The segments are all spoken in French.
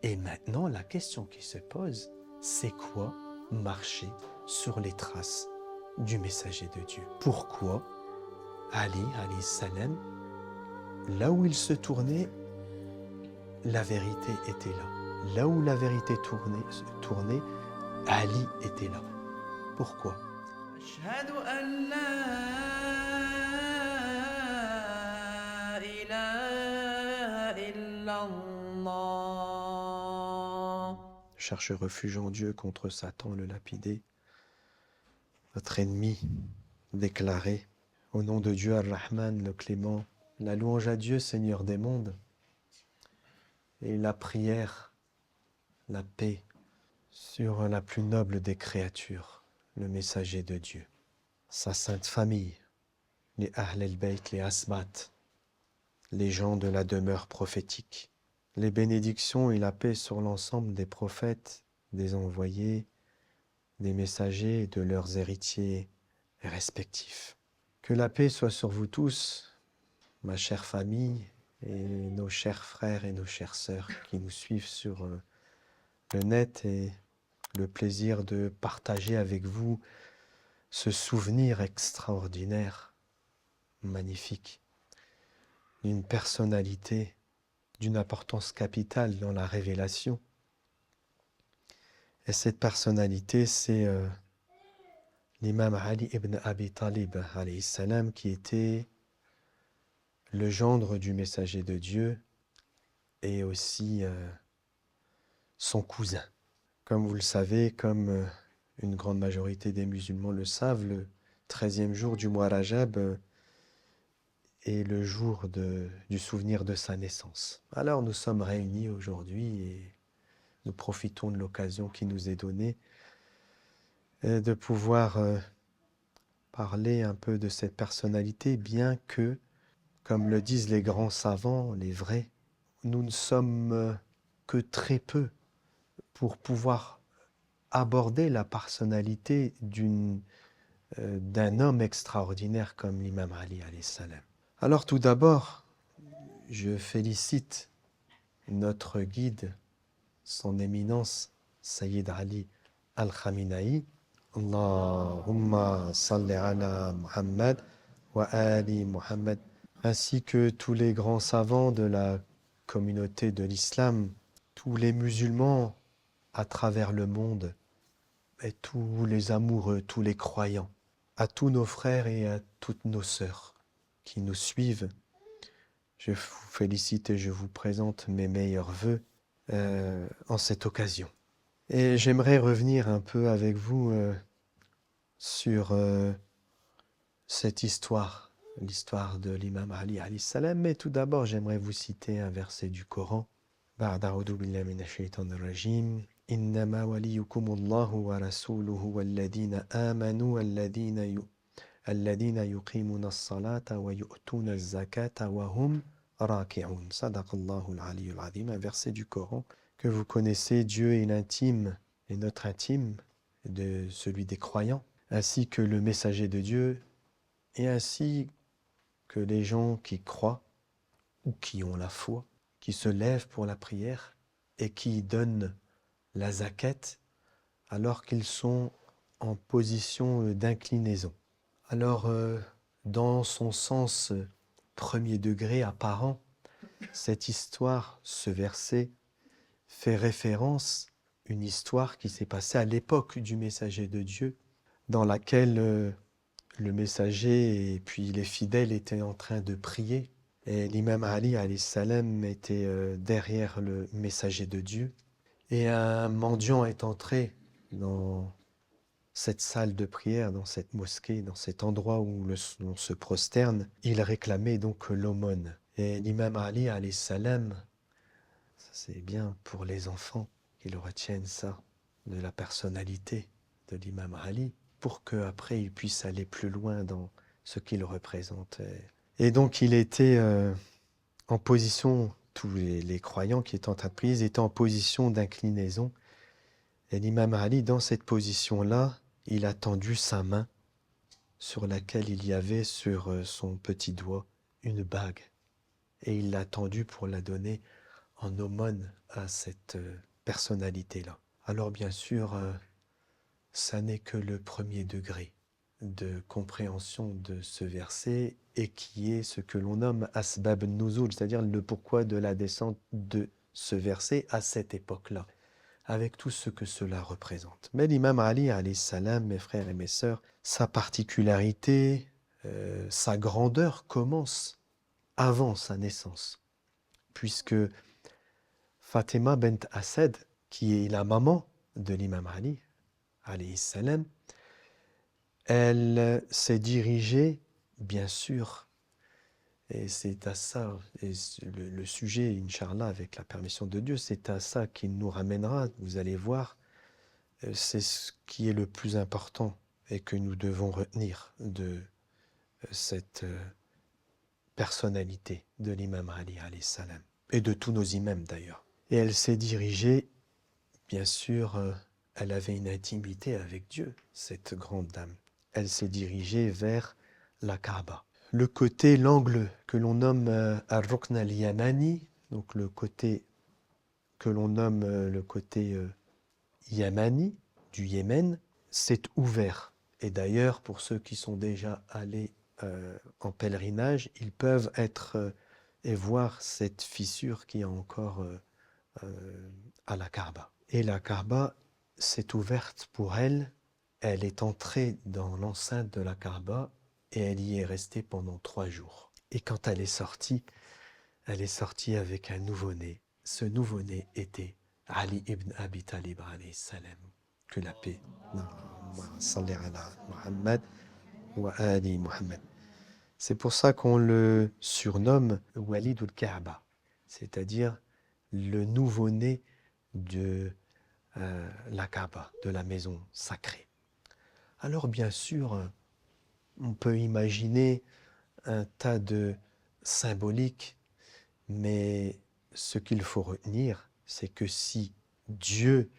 Et maintenant, la question qui se pose, c'est quoi marcher sur les traces du messager de Dieu? Pourquoi Ali, alayhi salam, là où il se tournait, la vérité était là. Là où la vérité tournait, Ali était là. Pourquoi? أشهد أن لا إله إلا الله. Cherche refuge en Dieu contre Satan le lapidé, notre ennemi déclaré. Au nom de Dieu, Ar-Rahman, le clément, la louange à Dieu, Seigneur des mondes, et la prière, la paix sur la plus noble des créatures, le messager de Dieu, sa sainte famille, les Ahl el-Bayt, les Asbat, les gens de la demeure prophétique, les bénédictions et la paix sur l'ensemble des prophètes, des envoyés, des messagers et de leurs héritiers respectifs. Que la paix soit sur vous tous, ma chère famille, et nos chers frères et nos chères sœurs qui nous suivent sur le net, et le plaisir de partager avec vous ce souvenir extraordinaire, magnifique, d'une personnalité, d'une importance capitale dans la révélation. Et cette personnalité, c'est l'imam Ali ibn Abi Talib, alayhi salam, qui était le gendre du messager de Dieu et aussi son cousin. Comme vous le savez, comme une grande majorité des musulmans le savent, le 13e jour du mois Rajab est le jour du souvenir de sa naissance. Alors nous sommes réunis aujourd'hui et nous profitons de l'occasion qui nous est donnée de pouvoir parler un peu de cette personnalité, bien que, comme le disent les grands savants, les vrais, nous ne sommes que très peu pour pouvoir aborder la personnalité d'un homme extraordinaire comme l'imam Ali alayhi salam. Alors tout d'abord, je félicite notre guide, son éminence, Sayyid Ali al-Khamenei. Allahumma salli ala Muhammad wa ali Muhammad, ainsi que tous les grands savants de la communauté de l'islam, tous les musulmans à travers le monde, et tous les amoureux, tous les croyants, à tous nos frères et à toutes nos sœurs qui nous suivent. Je vous félicite et je vous présente mes meilleurs vœux en cette occasion. Et j'aimerais revenir un peu avec vous sur cette histoire, l'histoire de l'imam Ali alayhi salam. Mais tout d'abord, j'aimerais vous citer un verset du Coran. Ba'd a'udhu billahi minash shaitanir rajim. Innama waliyukumullahu wa rasuluhu walladhina amanu alladhina yuqimuna as-salata wa yu'tuna az-zakata wa hum raki'un. Sadaqallahu al-aliyyul azim. Un verset du Coran que vous connaissez. Dieu est l'intime et notre intime de celui des croyants, ainsi que le messager de Dieu, et ainsi que les gens qui croient ou qui ont la foi, qui se lèvent pour la prière et qui donnent la zakat alors qu'ils sont en position d'inclinaison. Alors, dans son sens premier degré apparent, cette histoire, ce verset, fait référence à une histoire qui s'est passée à l'époque du messager de Dieu, dans laquelle le messager et puis les fidèles étaient en train de prier. Et l'imam Ali alayhi salam était derrière le messager de Dieu. Et un mendiant est entré dans cette salle de prière, dans cette mosquée, dans cet endroit où on se prosterne. Il réclamait donc l'aumône. Et l'imam Ali alayhi salam, ça c'est bien pour les enfants qu'ils retiennent ça, de la personnalité de l'imam Ali, pour qu'après ils puissent aller plus loin dans ce qu'il représente. Et donc il était en position, tous les croyants qui étaient en train de prier étaient en position d'inclinaison. Et l'imam Ali, dans cette position-là, il a tendu sa main sur laquelle il y avait sur son petit doigt une bague. Et il l'a tendue pour la donner en aumône à cette personnalité-là. Alors bien sûr, ça n'est que le premier degré de compréhension de ce verset et qui est ce que l'on nomme Asbab Nuzul, c'est-à-dire le pourquoi de la descente de ce verset à cette époque-là, avec tout ce que cela représente. Mais l'imam Ali, alayhi salam, mes frères et mes sœurs, sa particularité, sa grandeur commence avant sa naissance, puisque Fatima bint Asad, qui est la maman de l'imam Ali, alayhi salam, elle s'est dirigée, bien sûr, et c'est à ça, et le sujet, Inch'Allah, avec la permission de Dieu, c'est à ça qu'il nous ramènera, vous allez voir, c'est ce qui est le plus important et que nous devons retenir de cette personnalité de l'imam Ali, alayhi salam, et de tous nos imams d'ailleurs. Et elle s'est dirigée, bien sûr, elle avait une intimité avec Dieu, cette grande dame. Elle s'est dirigée vers la Kaaba. Le côté, l'angle que l'on nomme Al-Rukn al-Yamani, donc le côté que l'on nomme le côté Yamani, du Yémen, s'est ouvert. Et d'ailleurs, pour ceux qui sont déjà allés en pèlerinage, ils peuvent être et voir cette fissure qui est encore à la Kaaba. Et la Kaaba s'est ouverte pour elle. Elle est entrée dans l'enceinte de la Kaaba et elle y est restée pendant 3 jours. Et quand elle est sortie avec un nouveau-né. Ce nouveau-né était Ali ibn Abi Talib alayhi salam. Que la paix. Salli ala Muhammad wa ali Muhammad. C'est pour ça qu'on le surnomme Walid al-Kaaba, c'est-à-dire le nouveau-né de la Kaaba, de la maison sacrée. Alors bien sûr, on peut imaginer un tas de symboliques, mais ce qu'il faut retenir, c'est que si Dieu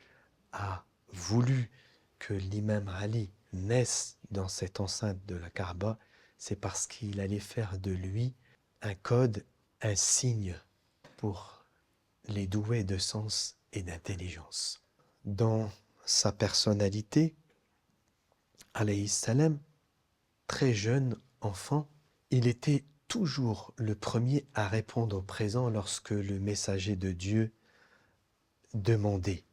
a voulu que l'imam Ali naisse dans cette enceinte de la Kaaba, c'est parce qu'il allait faire de lui un code, un signe pour les doués de sens et d'intelligence. Dans sa personnalité, alayhi salam, très jeune enfant, il était toujours le premier à répondre au présent lorsque le messager de Dieu demandait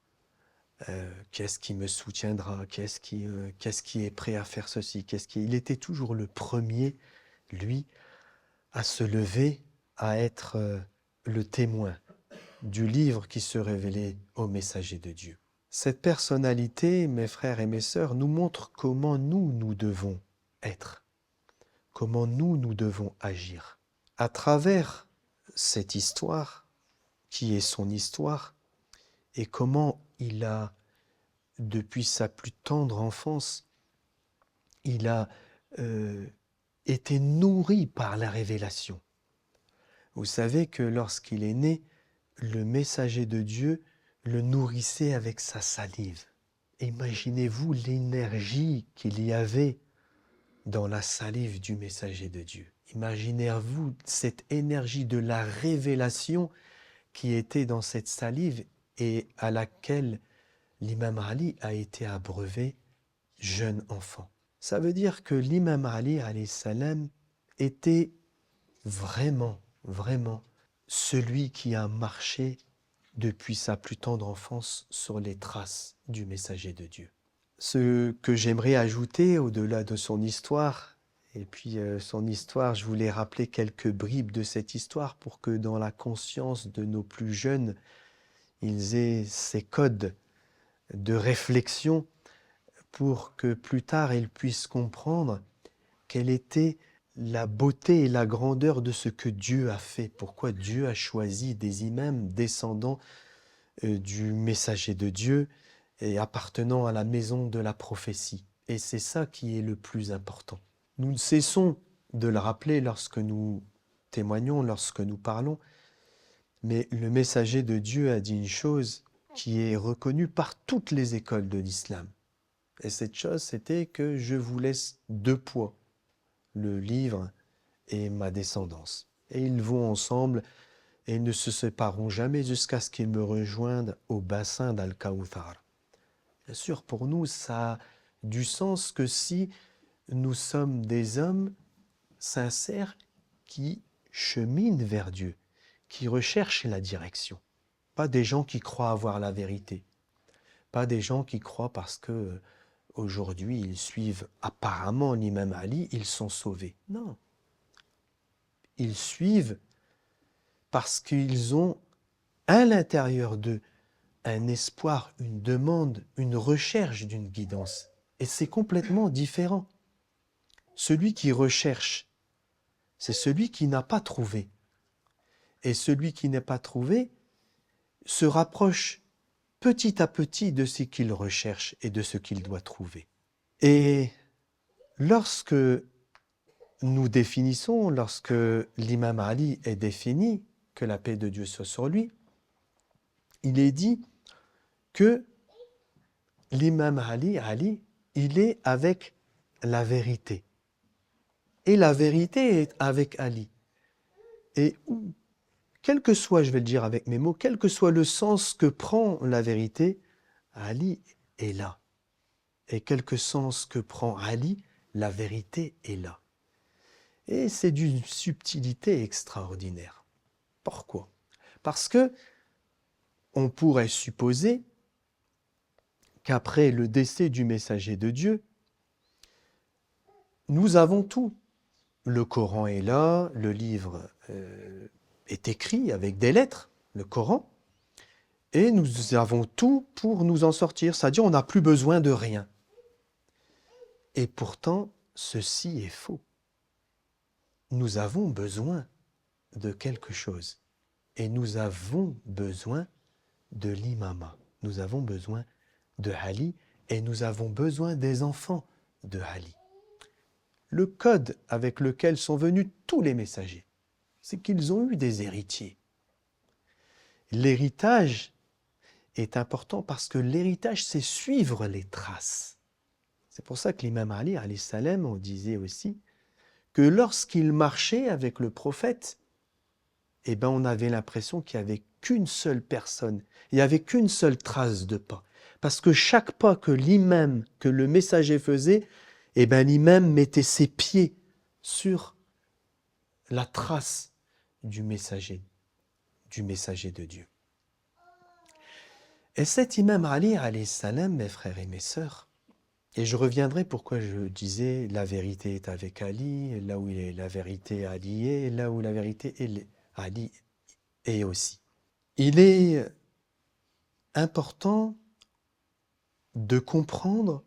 qu'est-ce qui me soutiendra, qu'est-ce qui est prêt à faire ceci, il était toujours le premier, lui, à se lever, à être le témoin du livre qui se révélait au messager de Dieu. Cette personnalité, mes frères et mes sœurs, nous montre comment nous devons être, comment nous devons agir. À travers cette histoire, qui est son histoire, et comment il a, depuis sa plus tendre enfance, il a été nourri par la révélation. Vous savez que lorsqu'il est né, le messager de Dieu le nourrissait avec sa salive. Imaginez-vous l'énergie qu'il y avait dans la salive du messager de Dieu. Imaginez-vous cette énergie de la révélation qui était dans cette salive et à laquelle l'imam Ali a été abreuvé jeune enfant. Ça veut dire que l'imam Ali alayhi salam était vraiment celui qui a marché depuis sa plus tendre enfance sur les traces du messager de Dieu. Ce que j'aimerais ajouter au-delà de son histoire, et puis son histoire, je voulais rappeler quelques bribes de cette histoire pour que dans la conscience de nos plus jeunes, ils aient ces codes de réflexion pour que plus tard ils puissent comprendre quelle était la beauté et la grandeur de ce que Dieu a fait, pourquoi Dieu a choisi des imams descendants du messager de Dieu et appartenant à la maison de la prophétie. Et c'est ça qui est le plus important. Nous ne cessons de le rappeler lorsque nous témoignons, lorsque nous parlons, mais le messager de Dieu a dit une chose qui est reconnue par toutes les écoles de l'islam. Et cette chose, c'était que je vous laisse 2 poids, le livre et ma descendance. Et ils vont ensemble, et ils ne se sépareront jamais jusqu'à ce qu'ils me rejoignent au bassin d'Al-Kawthar. Bien sûr, pour nous, ça a du sens que si nous sommes des hommes sincères qui cheminent vers Dieu, qui recherchent la direction. Pas des gens qui croient avoir la vérité. Pas des gens qui croient parce que aujourd'hui ils suivent apparemment l'imam Ali, ils sont sauvés. Non. Ils suivent parce qu'ils ont à l'intérieur d'eux un espoir, une demande, une recherche d'une guidance. Et c'est complètement différent. Celui qui recherche, c'est celui qui n'a pas trouvé. Et celui qui n'a pas trouvé se rapproche petit à petit de ce qu'il recherche et de ce qu'il doit trouver. Et lorsque nous définissons, lorsque l'imam Ali est défini, que la paix de Dieu soit sur lui, il est dit que l'imam Ali, il est avec la vérité. Et la vérité est avec Ali. Et quel que soit, je vais le dire avec mes mots, quel que soit le sens que prend la vérité, Ali est là. Et quel que sens que prend Ali, la vérité est là. Et c'est d'une subtilité extraordinaire. Pourquoi? Parce que on pourrait supposer qu'après le décès du messager de Dieu, nous avons tout. Le Coran est là, le livre est écrit avec des lettres, le Coran, et nous avons tout pour nous en sortir, c'est-à-dire on n'a plus besoin de rien. Et pourtant, ceci est faux. Nous avons besoin de quelque chose, et nous avons besoin de l'imama, nous avons besoin de Ali, et nous avons besoin des enfants de Ali. Le code avec lequel sont venus tous les messagers, c'est qu'ils ont eu des héritiers. L'héritage est important parce que l'héritage, c'est suivre les traces. C'est pour ça que l'imam Ali, alayhi salam, on disait aussi que lorsqu'il marchait avec le prophète, eh ben, on avait l'impression qu'il n'y avait qu'une seule personne, il n'y avait qu'une seule trace de pas. Parce que chaque pas que l'imam, que le messager faisait, eh ben, l'imam mettait ses pieds sur la trace du messager de Dieu. Et cet imam Ali, alayhi salam, mes frères et mes sœurs, et je reviendrai pourquoi je disais la vérité est avec Ali, là où la vérité Ali est, là où la vérité Ali est aussi. Il est important de comprendre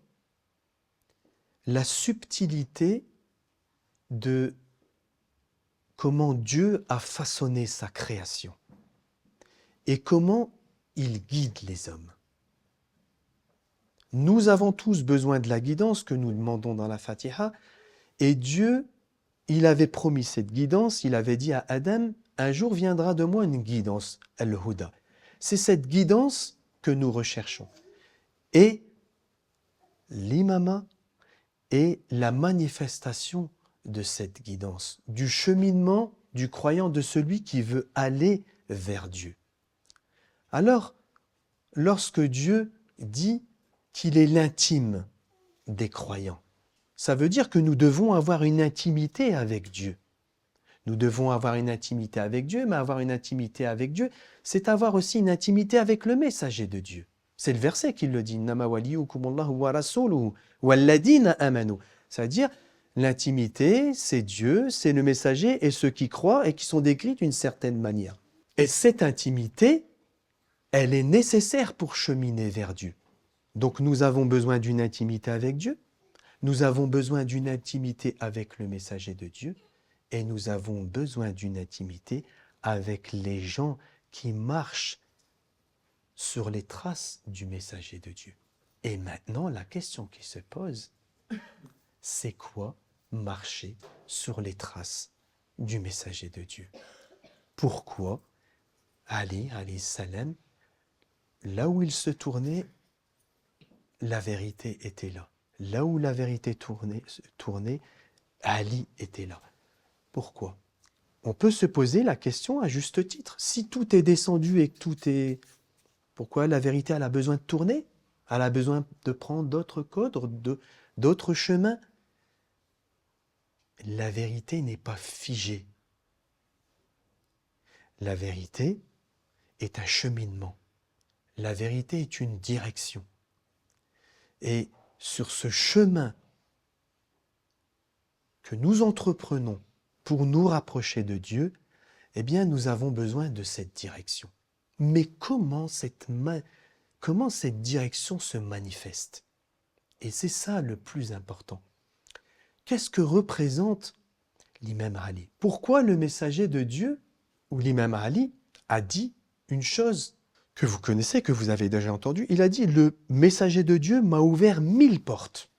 la subtilité de comment Dieu a façonné sa création et comment il guide les hommes. Nous avons tous besoin de la guidance que nous demandons dans la Fatiha, et Dieu, il avait promis cette guidance, il avait dit à Adam, un jour viendra de moi une guidance, al-Huda. C'est cette guidance que nous recherchons. Et l'imama est la manifestation de cette guidance, du cheminement du croyant, de celui qui veut aller vers Dieu. Alors, lorsque Dieu dit qu'il est l'intime des croyants, ça veut dire que nous devons avoir une intimité avec Dieu. Nous devons avoir une intimité avec Dieu, mais avoir une intimité avec Dieu, c'est avoir aussi une intimité avec le messager de Dieu. C'est le verset qui le dit. Innama waliyukumullahu wa rasuluhu walladina amanu. C'est-à-dire, l'intimité, c'est Dieu, c'est le messager et ceux qui croient et qui sont décrits d'une certaine manière. Et cette intimité, elle est nécessaire pour cheminer vers Dieu. Donc nous avons besoin d'une intimité avec Dieu, nous avons besoin d'une intimité avec le messager de Dieu, et nous avons besoin d'une intimité avec les gens qui marchent sur les traces du messager de Dieu. Et maintenant, la question qui se pose, c'est quoi marcher sur les traces du messager de Dieu? Pourquoi Ali, alayhi salam, là où il se tournait, la vérité était là. Là où la vérité tournait, Ali était là. Pourquoi? on peut se poser la question à juste titre. Si tout est descendu et que tout est... Pourquoi la vérité, elle a besoin de tourner? Elle a besoin de prendre d'autres codes, d'autres chemins? La vérité n'est pas figée. La vérité est un cheminement. La vérité est une direction. Et sur ce chemin que nous entreprenons pour nous rapprocher de Dieu, eh bien, nous avons besoin de cette direction. Mais comment cette direction se manifeste? Et c'est ça le plus important. Qu'est-ce que représente l'imam Ali? Pourquoi le messager de Dieu, ou l'imam Ali, a dit une chose que vous connaissez, que vous avez déjà entendue? Il a dit, le messager de Dieu m'a ouvert 1000 portes.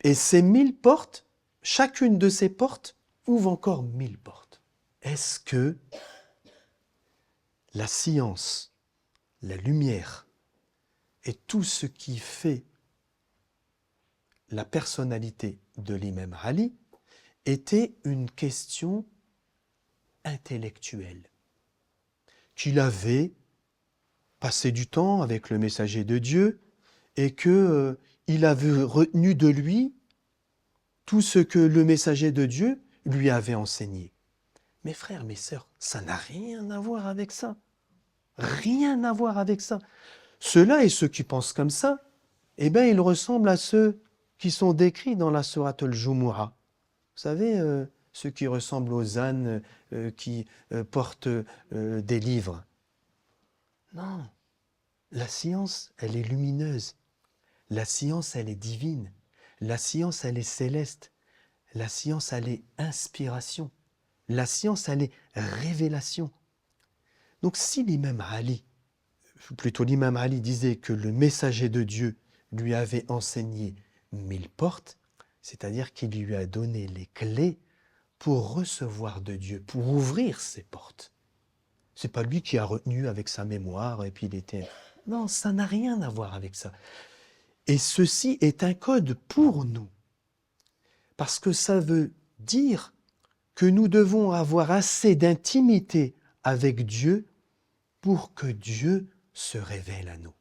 Et ces 1000 portes, chacune de ces portes ouvre encore 1000 portes. Est-ce que la science, la lumière et tout ce qui fait la personnalité de l'imam Ali était une question intellectuelle? Qu'il avait passé du temps avec le messager de Dieu et qu'il avait retenu de lui tout ce que le messager de Dieu lui avait enseigné. Mes frères, mes sœurs, ça n'a rien à voir avec ça. Rien à voir avec ça. Ceux-là et ceux qui pensent comme ça, eh bien, ils ressemblent à ceux qui sont décrits dans la sourate al-Jumu'ah. Vous savez, ceux qui ressemblent aux ânes qui portent des livres. Non, la science, elle est lumineuse. La science, elle est divine. La science, elle est céleste. La science, elle est inspiration. La science, elle est révélation. Donc si l'imam Ali disait que le messager de Dieu lui avait enseigné 1000 portes, c'est-à-dire qu'il lui a donné les clés pour recevoir de Dieu, pour ouvrir ces portes. C'est pas lui qui a retenu avec sa mémoire et puis il était... Non, ça n'a rien à voir avec ça. Et ceci est un code pour nous. Parce que ça veut dire que nous devons avoir assez d'intimité avec Dieu pour que Dieu se révèle à nous.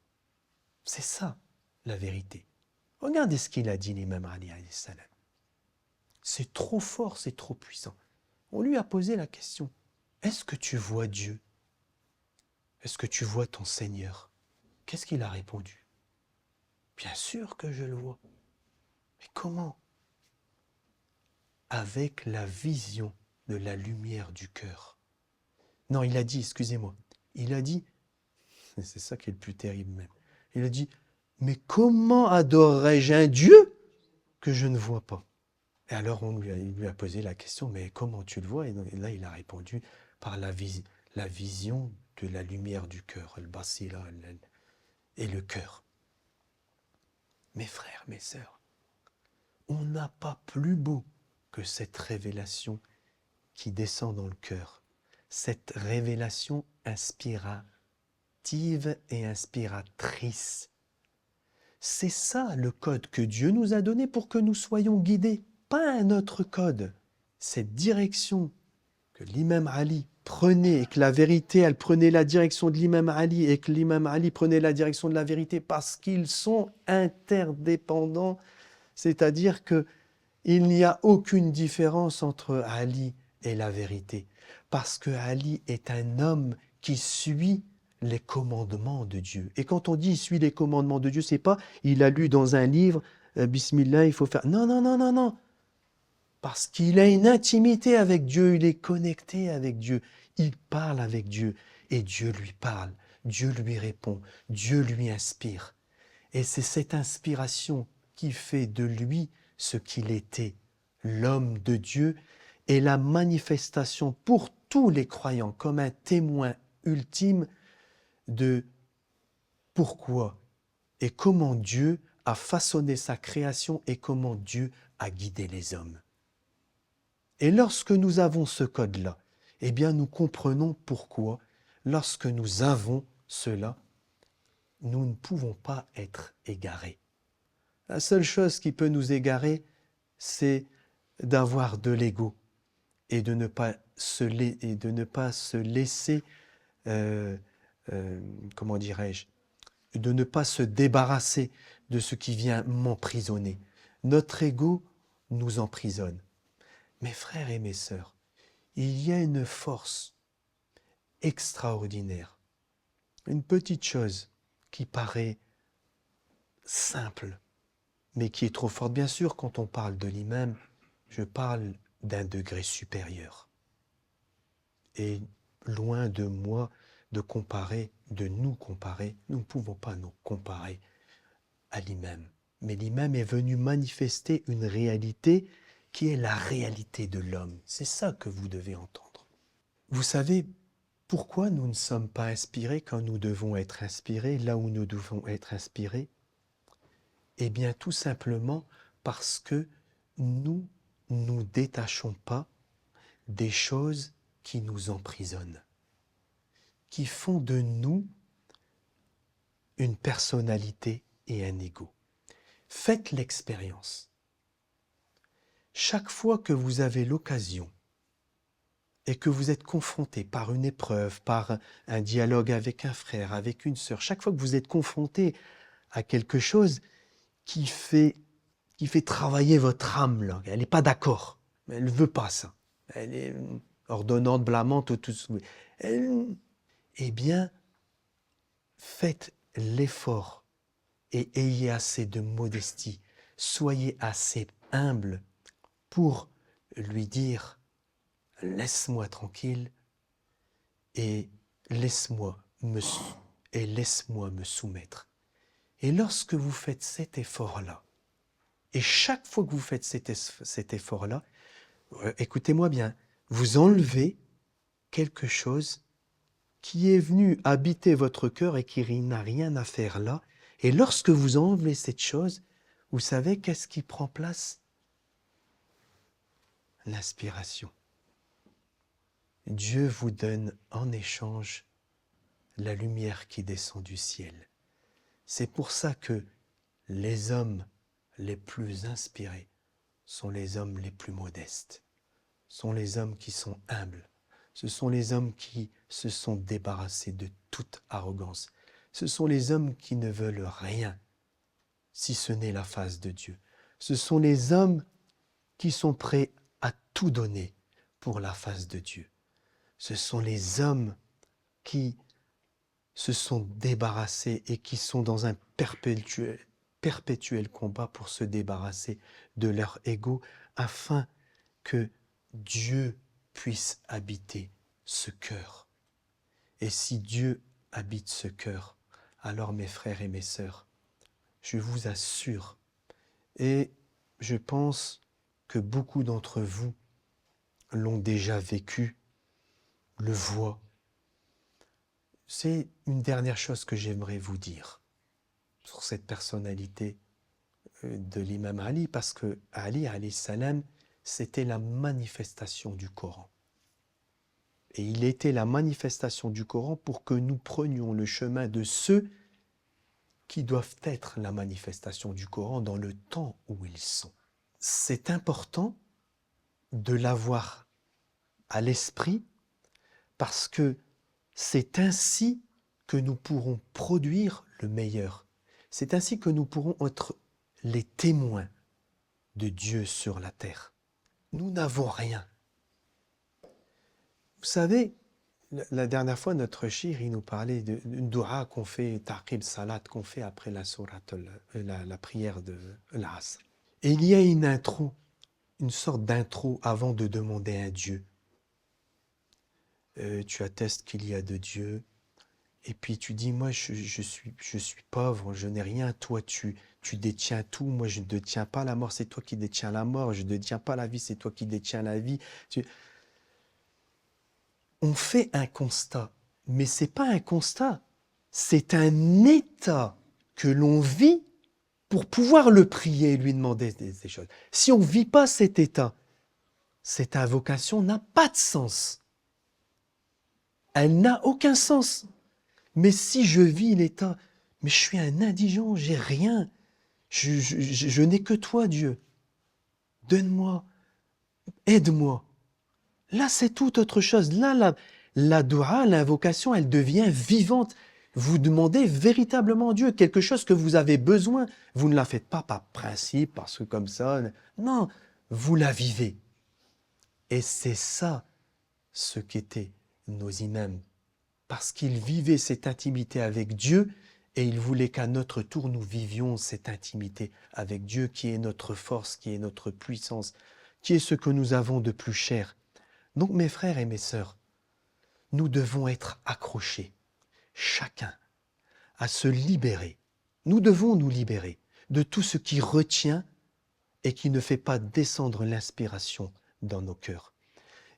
C'est ça, la vérité. Regardez ce qu'il a dit l'imam Ali alayhi salam. C'est trop fort, c'est trop puissant. On lui a posé la question, est-ce que tu vois Dieu? Est-ce que tu vois ton Seigneur? Qu'est-ce qu'il a répondu? Bien sûr que je le vois. Mais comment? Avec la vision de la lumière du cœur. Non, il a dit, excusez-moi, il a dit, c'est ça qui est le plus terrible même, il a dit, mais comment adorerais-je un Dieu que je ne vois pas? Et alors il lui a posé la question, mais comment tu le vois? Et là, il a répondu par la vision de la lumière du cœur, le basira et le cœur. Mes frères, mes sœurs, on n'a pas plus beau que cette révélation qui descend dans le cœur. Cette révélation inspirative et inspiratrice. C'est ça le code que Dieu nous a donné pour que nous soyons guidés, pas un autre code. Cette direction que l'imam Ali prenait et que la vérité, elle prenait la direction de l'imam Ali et que l'imam Ali prenait la direction de la vérité parce qu'ils sont interdépendants, c'est-à-dire que il n'y a aucune différence entre Ali et la vérité, parce que Ali est un homme qui suit les commandements de Dieu. Et quand on dit il suit les commandements de Dieu, c'est pas il a lu dans un livre Bismillah, il faut faire. Non, non, non, non, non. Parce qu'il a une intimité avec Dieu, il est connecté avec Dieu, il parle avec Dieu et Dieu lui parle, Dieu lui répond, Dieu lui inspire. Et c'est cette inspiration qui fait de lui ce qu'il était, l'homme de Dieu, et la manifestation pour tous les croyants comme un témoin ultime de pourquoi et comment Dieu a façonné sa création et comment Dieu a guidé les hommes. Et lorsque nous avons ce code-là, eh bien nous comprenons pourquoi, lorsque nous avons cela, nous ne pouvons pas être égarés. La seule chose qui peut nous égarer, c'est d'avoir de l'ego et de ne pas se laisser, comment dirais-je, de ne pas se débarrasser de ce qui vient m'emprisonner. Notre ego nous emprisonne. Mes frères et mes sœurs, il y a une force extraordinaire, une petite chose qui paraît simple, mais qui est trop forte. Bien sûr, quand on parle de l'imam, je parle d'un degré supérieur. Et loin de moi de nous comparer, nous ne pouvons pas nous comparer à l'imam. Mais l'imam est venu manifester une réalité qui est la réalité de l'homme. C'est ça que vous devez entendre. Vous savez pourquoi nous ne sommes pas inspirés quand nous devons être inspirés, là où nous devons être inspirés? Eh bien, tout simplement parce que nous nous détachons pas des choses qui nous emprisonnent, qui font de nous une personnalité et un ego. Faites l'expérience. Chaque fois que vous avez l'occasion et que vous êtes confronté par une épreuve, par un dialogue avec un frère, avec une sœur, chaque fois que vous êtes confronté à quelque chose qui fait travailler votre âme, là. Elle n'est pas d'accord, elle ne veut pas ça. Elle est ordonnante, blâmante, tout ce... Eh bien, faites l'effort et ayez assez de modestie, soyez assez humble pour lui dire « laisse-moi tranquille et laisse-moi me soumettre ». Et lorsque vous faites cet effort-là, et chaque fois que vous faites cet effort-là, écoutez-moi bien, vous enlevez quelque chose qui est venu habiter votre cœur et qui n'a rien à faire là. Et lorsque vous enlevez cette chose, vous savez qu'est-ce qui prend place? L'inspiration. Dieu vous donne en échange la lumière qui descend du ciel. C'est pour ça que les hommes les plus inspirés sont les hommes les plus modestes, sont les hommes qui sont humbles. Ce sont les hommes qui se sont débarrassés de toute arrogance. Ce sont les hommes qui ne veulent rien, si ce n'est la face de Dieu. Ce sont les hommes qui sont prêts à tout donner pour la face de Dieu. Ce sont les hommes qui se sont débarrassés et qui sont dans un perpétuel combat pour se débarrasser de leur ego afin que Dieu puisse habiter ce cœur. Et si Dieu habite ce cœur, alors mes frères et mes sœurs, je vous assure, et je pense que beaucoup d'entre vous l'ont déjà vécu, le voient. C'est une dernière chose que j'aimerais vous dire sur cette personnalité de l'imam Ali, parce que Ali, alayhi salam, c'était la manifestation du Coran. Et il était la manifestation du Coran pour que nous prenions le chemin de ceux qui doivent être la manifestation du Coran dans le temps où ils sont. C'est important de l'avoir à l'esprit parce que c'est ainsi que nous pourrons produire le meilleur. C'est ainsi que nous pourrons être les témoins de Dieu sur la terre. Nous n'avons rien. Vous savez, la dernière fois, notre cheikh, il nous parlait d'une doua qu'on fait, taqib salat, qu'on fait après la sourate, la prière de l'Asr. Et il y a une intro, une sorte d'intro avant de demander à Dieu. Tu attestes qu'il y a de Dieu, et puis tu dis, moi je suis pauvre, je n'ai rien, toi tu détiens tout, moi je ne détiens pas la mort, c'est toi qui détiens la mort, je ne détiens pas la vie, c'est toi qui détiens la vie. On fait un constat, mais ce n'est pas un constat, c'est un état que l'on vit pour pouvoir le prier et lui demander des choses. Si on ne vit pas cet état, cette invocation n'a pas de sens. Elle n'a aucun sens. Mais si je vis l'état, mais je suis un indigent, j'ai rien, je n'ai que toi, Dieu. Donne-moi, aide-moi. Là, c'est tout autre chose. Là, la dua, l'invocation, elle devient vivante. Vous demandez véritablement Dieu quelque chose que vous avez besoin. Vous ne la faites pas par principe, parce que comme ça. Non, vous la vivez. Et c'est ça ce qu'étaient nos imams. Parce qu'ils vivaient cette intimité avec Dieu et ils voulaient qu'à notre tour, nous vivions cette intimité avec Dieu qui est notre force, qui est notre puissance, qui est ce que nous avons de plus cher. Donc mes frères et mes sœurs, nous devons être accrochés, chacun, à se libérer. Nous devons nous libérer de tout ce qui retient et qui ne fait pas descendre l'inspiration dans nos cœurs.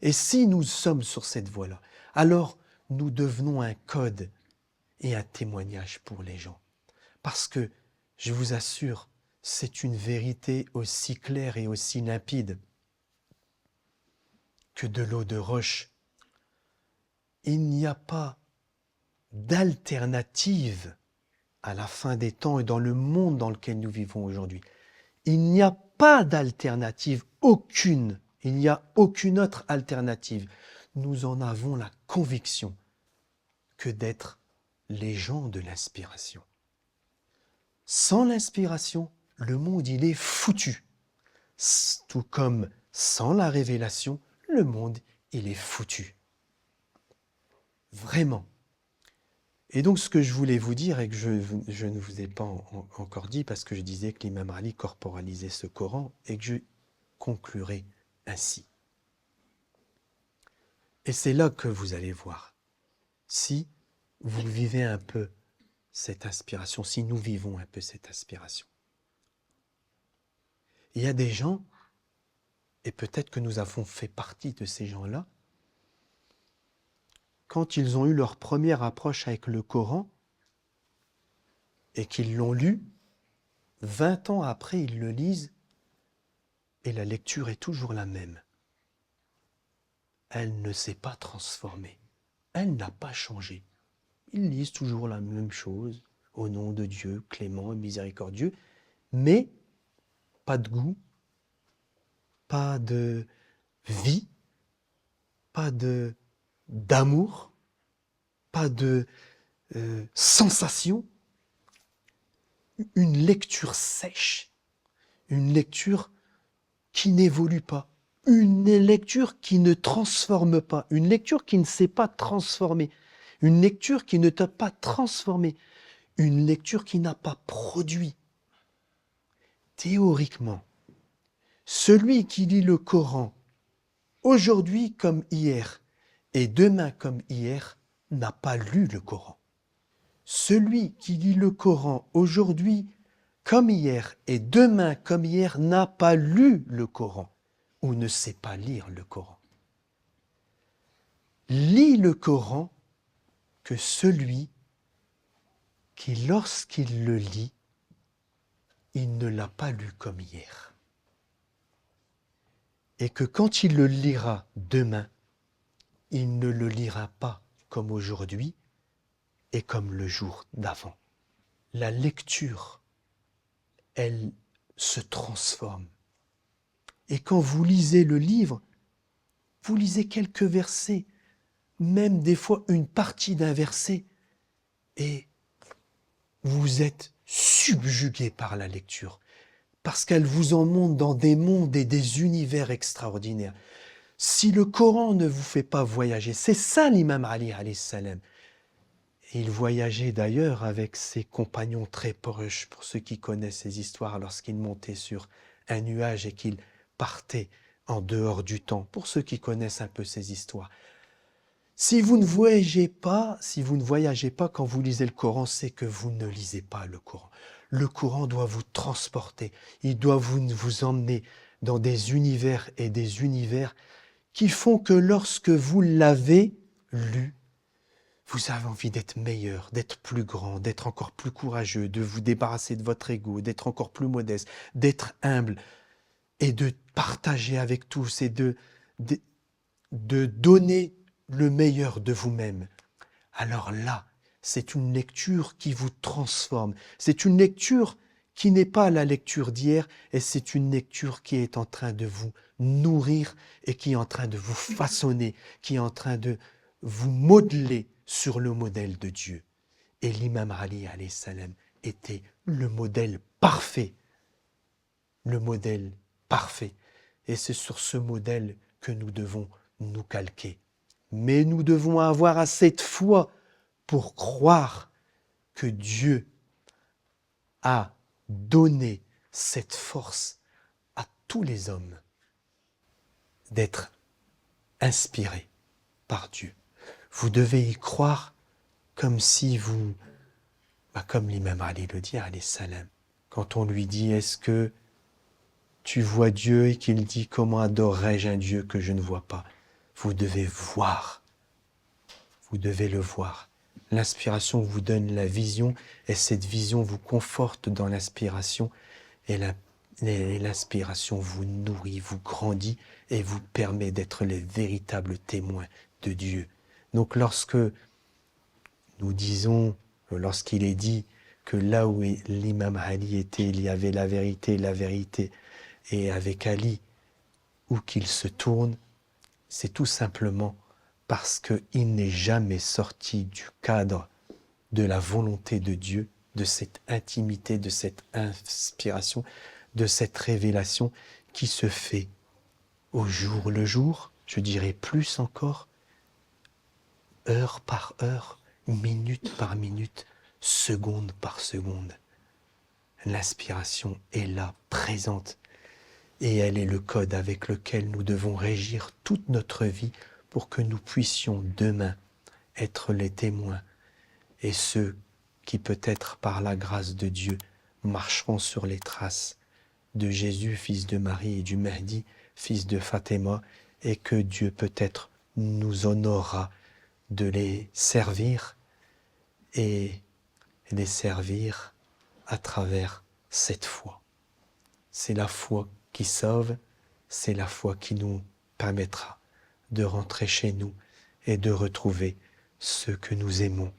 Et si nous sommes sur cette voie-là, alors nous devenons un code et un témoignage pour les gens. Parce que, je vous assure, c'est une vérité aussi claire et aussi limpide que de l'eau de roche. Il n'y a pas d'alternative à la fin des temps et dans le monde dans lequel nous vivons aujourd'hui. Il n'y a pas d'alternative, aucune. Il n'y a aucune autre alternative. Nous en avons la conviction que d'être les gens de l'inspiration. Sans l'inspiration, le monde, il est foutu. Tout comme sans la révélation, le monde, il est foutu. Vraiment. Et donc, ce que je voulais vous dire et que je ne vous ai pas encore dit, parce que je disais que l'imam Ali corporalisait ce Coran, et que je conclurai ainsi. Et c'est là que vous allez voir si vous vivez un peu cette inspiration, si nous vivons un peu cette inspiration. Il y a des gens, et peut-être que nous avons fait partie de ces gens-là, quand ils ont eu leur première approche avec le Coran et qu'ils l'ont lu, 20 ans après, ils le lisent et la lecture est toujours la même. Elle ne s'est pas transformée. Elle n'a pas changé. Ils lisent toujours la même chose, au nom de Dieu, clément et miséricordieux, mais pas de goût, pas de vie, pas d'amour, pas de sensation. Une lecture sèche, une lecture qui n'évolue pas, une lecture qui ne transforme pas, une lecture qui ne s'est pas transformée, une lecture qui ne t'a pas transformé, une lecture qui n'a pas produit. Théoriquement, celui qui lit le Coran aujourd'hui comme hier et demain comme hier n'a pas lu le Coran. Celui qui lit le Coran aujourd'hui comme hier et demain comme hier n'a pas lu le Coran ou ne sait pas lire le Coran. Lit le Coran que celui qui, lorsqu'il le lit, il ne l'a pas lu comme hier. Et que quand il le lira demain, il ne le lira pas comme aujourd'hui et comme le jour d'avant. La lecture, elle se transforme. Et quand vous lisez le livre, vous lisez quelques versets, même des fois une partie d'un verset, et vous êtes subjugué par la lecture, parce qu'elle vous emmène dans des mondes et des univers extraordinaires. Si le Coran ne vous fait pas voyager, c'est ça l'imam Ali alayhi salam. Il voyageait d'ailleurs avec ses compagnons très proches, pour ceux qui connaissent ces histoires, lorsqu'il montait sur un nuage et qu'il partait en dehors du temps, pour ceux qui connaissent un peu ces histoires. Si vous ne voyagez pas quand vous lisez le Coran, c'est que vous ne lisez pas le Coran. Le Coran doit vous transporter, il doit vous emmener dans des univers et des univers qui font que lorsque vous l'avez lu, vous avez envie d'être meilleur, d'être plus grand, d'être encore plus courageux, de vous débarrasser de votre ego, d'être encore plus modeste, d'être humble et de partager avec tous et de donner le meilleur de vous-même. Alors là, c'est une lecture qui vous transforme. C'est une lecture qui n'est pas la lecture d'hier, et c'est une lecture qui est en train de vous nourrir et qui est en train de vous façonner, qui est en train de vous modeler sur le modèle de Dieu. Et l'imam Ali alayhi salam était le modèle parfait. Le modèle parfait. Et c'est sur ce modèle que nous devons nous calquer. Mais nous devons avoir assez de foi pour croire que Dieu a donné cette force à tous les hommes d'être inspirés par Dieu. Vous devez y croire comme si vous, comme l'imam Ali le dit, alayhi salam, quand on lui dit « Est-ce que tu vois Dieu ?» et qu'il dit « Comment adorerais-je un Dieu que je ne vois pas ?» Vous devez voir, vous devez le voir. L'inspiration vous donne la vision et cette vision vous conforte dans l'inspiration et l'inspiration vous nourrit, vous grandit et vous permet d'être les véritables témoins de Dieu. Donc lorsque nous disons, lorsqu'il est dit que là où l'imam Ali était, il y avait la vérité, et avec Ali, où qu'il se tourne, c'est tout simplement parce qu'il n'est jamais sorti du cadre de la volonté de Dieu, de cette intimité, de cette inspiration, de cette révélation qui se fait au jour le jour, je dirais plus encore, heure par heure, minute par minute, seconde par seconde. L'inspiration est là, présente, et elle est le code avec lequel nous devons régir toute notre vie pour que nous puissions demain être les témoins et ceux qui peut-être par la grâce de Dieu marcheront sur les traces de Jésus, fils de Marie, et du Mahdi, fils de Fatima, et que Dieu peut-être nous honorera de les servir et les servir à travers cette foi. C'est la foi qui sauve, c'est la foi qui nous permettra de rentrer chez nous et de retrouver ce que nous aimons.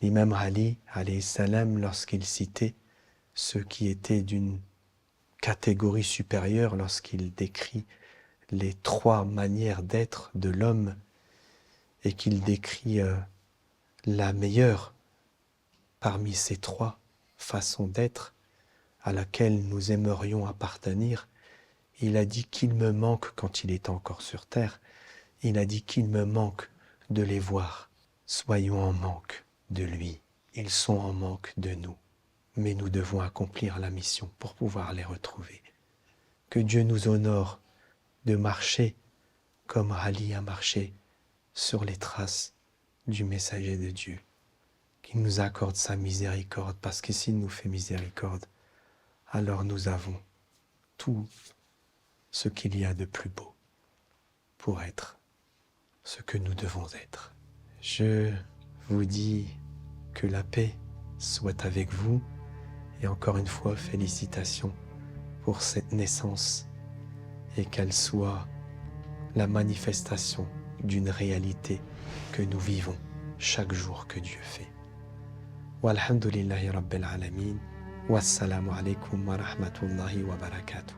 L'imam Ali, alayhi salam, lorsqu'il citait ceux qui étaient d'une catégorie supérieure, lorsqu'il décrit les 3 manières d'être de l'homme et qu'il décrit la meilleure parmi ces 3 façons d'être à laquelle nous aimerions appartenir, il a dit qu'il me manque, quand il est encore sur terre, il a dit qu'il me manque de les voir. Soyons en manque de lui. Ils sont en manque de nous. Mais nous devons accomplir la mission pour pouvoir les retrouver. Que Dieu nous honore de marcher comme Ali a marché sur les traces du messager de Dieu. Qu'il nous accorde sa miséricorde, parce que s'il nous fait miséricorde, alors nous avons tout ce qu'il y a de plus beau pour être ce que nous devons être. Je vous dis que la paix soit avec vous et encore une fois félicitations pour cette naissance et qu'elle soit la manifestation d'une réalité que nous vivons chaque jour que Dieu fait. Walhamdulillahi Rabbil Alamin. Wassalamu alaikum wa rahmatullahi wa barakatuh.